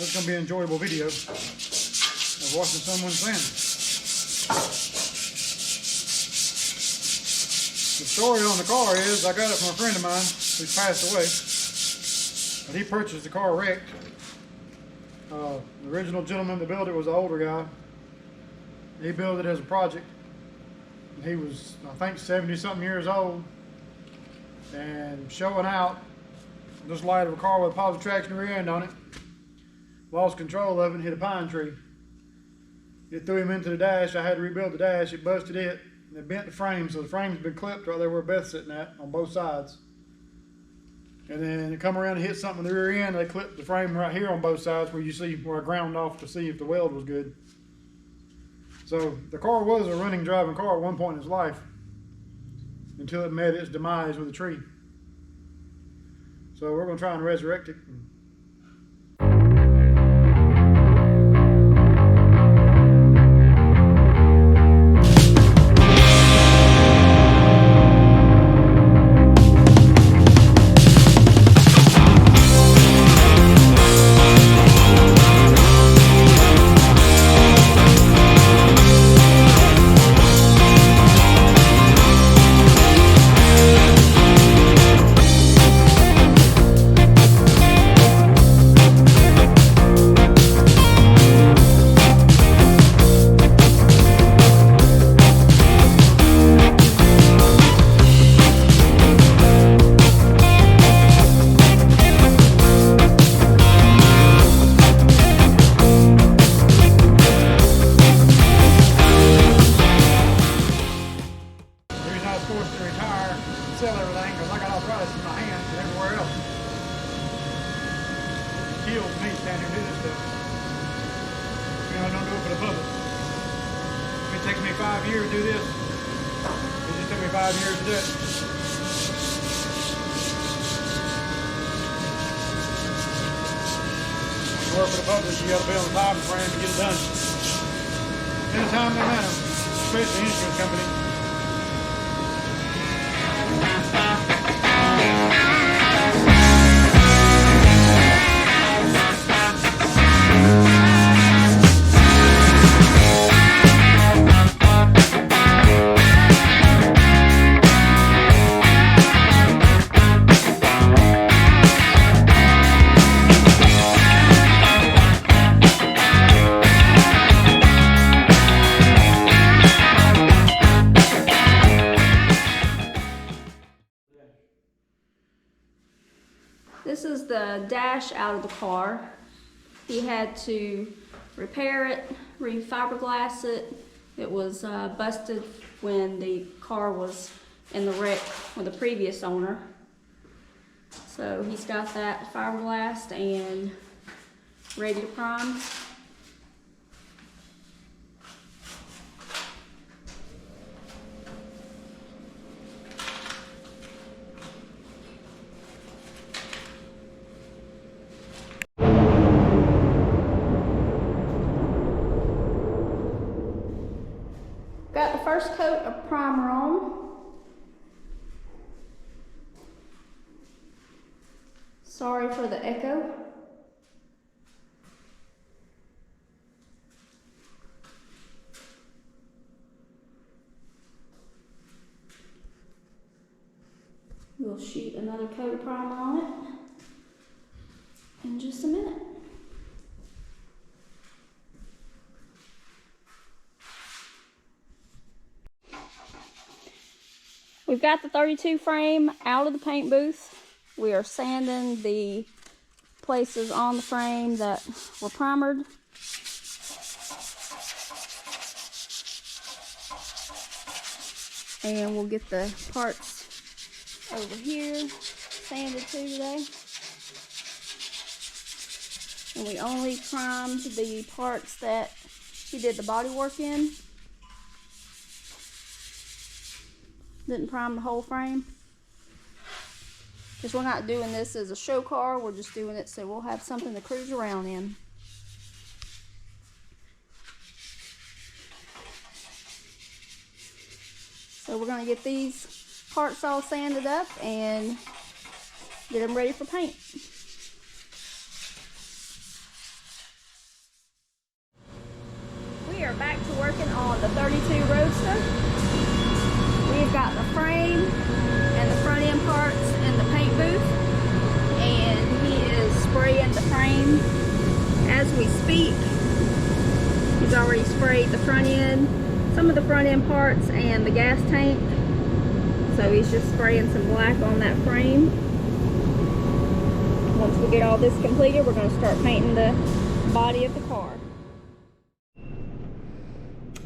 It's going to be an enjoyable video of watching someone sand. The story on the car is, I got it from a friend of mine who's passed away. And he purchased the car wrecked. The original gentleman that built it was an older guy. He built it as a project. And he was, I think, 70-something years old. And showing out this light of a car with a positive traction rear end on it. Lost control of it and hit a pine tree. It threw him into the dash. I had to rebuild the dash. It busted it. And it bent the frame, so the frame's been clipped right there where Beth's sitting at on both sides. And then it come around and hit something in the rear end. They clipped the frame right here on both sides where you see where I ground off to see if the weld was good. So the car was a running, driving car at one point in its life until it met its demise with a tree. So we're going to try and resurrect it. Sell everything because I got arthritis in my hands and everywhere else. It kills me standing here and do this stuff. You know, I don't do it for the public. If it takes me 5 years to do this, it just took me 5 years to do it. When you work for the public, you got to be on the time frame to get it done. In a timely manner, especially the insurance company. This is the dash out of the car. He had to repair it, re-fiberglass it. It was busted when the car was in the wreck with the previous owner. So he's got that fiberglassed and ready to prime. Got the first coat of primer on. Sorry for the echo. We'll shoot another coat of primer on it in just a minute. We've got the 32 frame out of the paint booth. We are sanding the places on the frame that were primered. And we'll get the parts over here sanded too today. And we only primed the parts that he did the body work in. Didn't prime the whole frame. Because we're not doing this as a show car, we're just doing it so we'll have something to cruise around in. So we're going to get these parts all sanded up and get them ready for paint. We are back to working on the 32 Roadster. We've got the frame and the front end parts in the paint booth, and he is spraying the frame as we speak. He's already sprayed the front end, some of the front end parts, and the gas tank. So he's just spraying some black on that frame. Once we get all this completed, we're going to start painting the body of the car.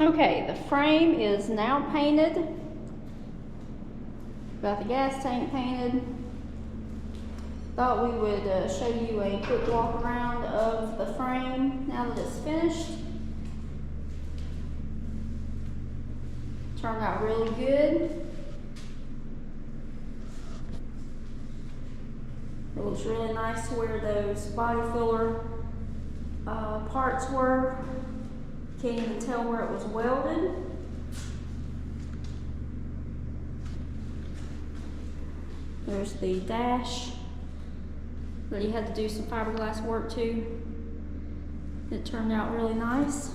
Okay, the frame is now painted. Got the gas tank painted. Thought we would show you a quick walk around of the frame now that it's finished. Turned out really good. It looks really nice where those body filler parts were. Can't even tell where it was welded. There's the dash that he had to do some fiberglass work to. It turned out really nice.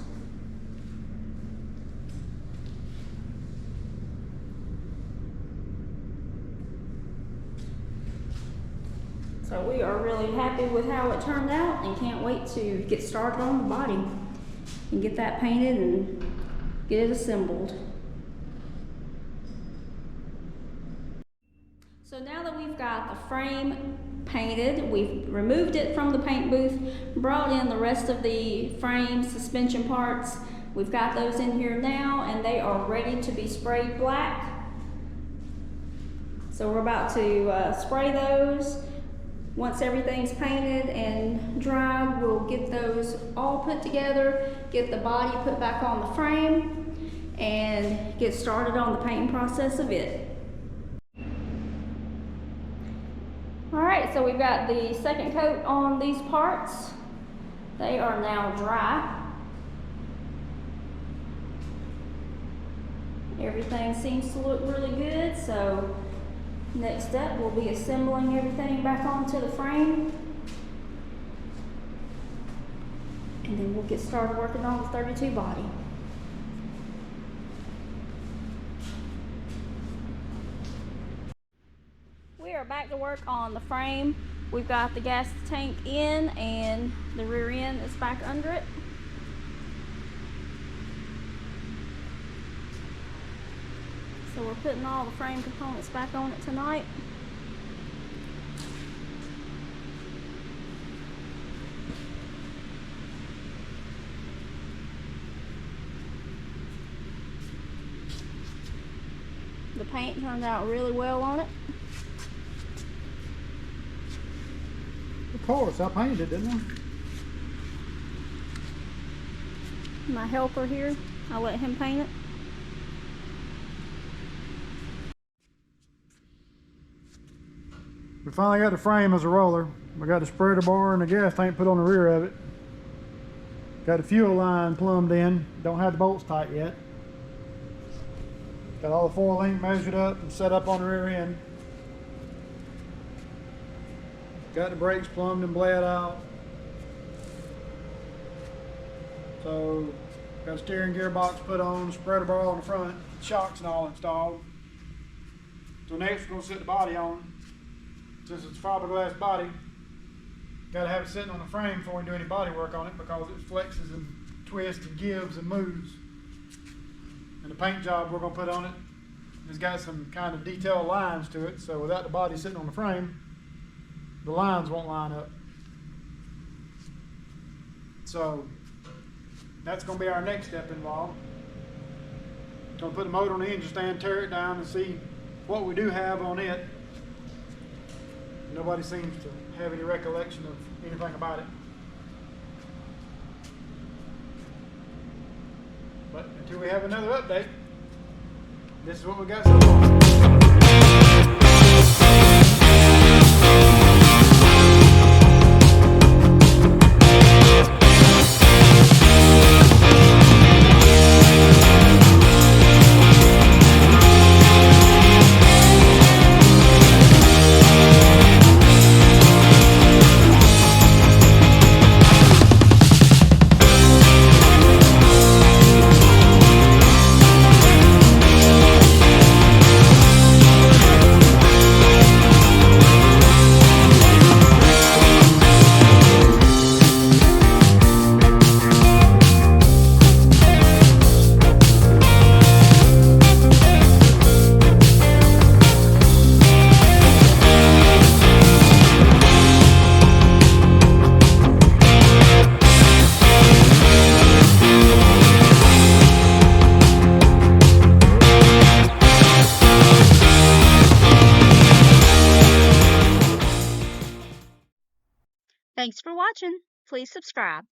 So we are really happy with how it turned out and can't wait to get started on the body and get that painted and get it assembled. So now that we've got the frame painted, we've removed it from the paint booth, brought in the rest of the frame suspension parts. We've got those in here now and they are ready to be sprayed black. So we're about to spray those. Once everything's painted and dried, we'll get those all put together, get the body put back on the frame, and get started on the painting process of it. Alright, so we've got the second coat on these parts. They are now dry. Everything seems to look really good, so next step we'll be assembling everything back onto the frame. And then we'll get started working on the 32 body. We are back to work on the frame. We've got the gas tank in and the rear end is back under it. So we're putting all the frame components back on it tonight. The paint turned out really well on it. Of course, I painted it, didn't I? My helper here, I'll let him paint it. We finally got the frame as a roller. We got the spreader bar and the gas tank put on the rear of it. Got the fuel line plumbed in. Don't have the bolts tight yet. Got all the 4 link measured up and set up on the rear end. Got the brakes plumbed and bled out. So got a steering gearbox put on, spreader bar on the front, shocks and all installed. So next we're going to set the body on. Since it's a fiberglass body, got to have it sitting on the frame before we do any body work on it because it flexes and twists and gives and moves. And the paint job we're going to put on it has got some kind of detailed lines to it, so without the body sitting on the frame, the lines won't line up. So that's going to be our next step involved. Going to put the motor on the engine stand, tear it down and see what we do have on it. Nobody seems to have any recollection of anything about it. But until we have another update, this is what we got so far. Thanks for watching. Please subscribe.